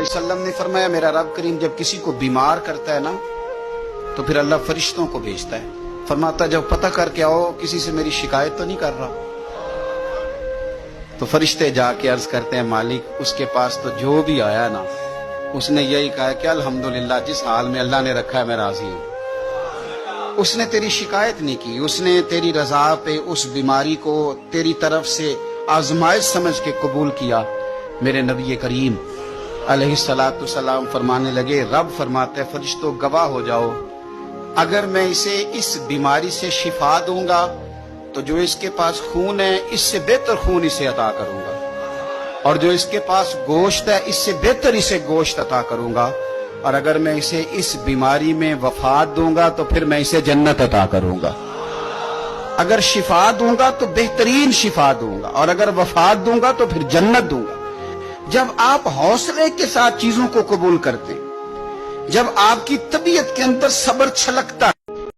वसल्लम ने फरमाया मेरा रब करीम जब किसी को बीमार करता है ना तो फिर अल्लाह फरिश्तों को भेजता है, फरमाता जब पता करके आओ किसी से मेरी शिकायत तो नहीं कर रहा। तो फरिश्ते जाके अर्ज करते हैं मालिक उसके पास तो जो भी आया ना उसने यही कहा कि अल्हम्दुलिल्लाह जिस हाल में अल्लाह ने रखा है मैं राजी हूं। उसने तेरी शिकायत नहीं की, उसने तेरी रजा पे उस बीमारी को तेरी तरफ से आजमाइश समझ के कबूल किया। मेरे नबी करीम अलैहिस्सलातु सलाम फरमाने लगे, रब फरमाते फरिश्तों गवाह हो जाओ, अगर मैं इसे इस बीमारी से शिफा दूंगा तो जो इसके पास खून है इससे बेहतर खून इसे अता करूंगा, और जो इसके पास गोश्त है इससे बेहतर इसे गोश्त अता करूंगा, और अगर मैं इसे इस बीमारी में वफात दूंगा तो फिर मैं इसे जन्नत अता करूंगा। अगर शिफा दूंगा तो बेहतरीन शिफा दूंगा, और अगर वफात दूंगा तो फिर जन्नत दूंगा। जब आप हौसले के साथ चीजों को कबूल करते हैं, जब आपकी तबीयत के अंदर सब्र छलकता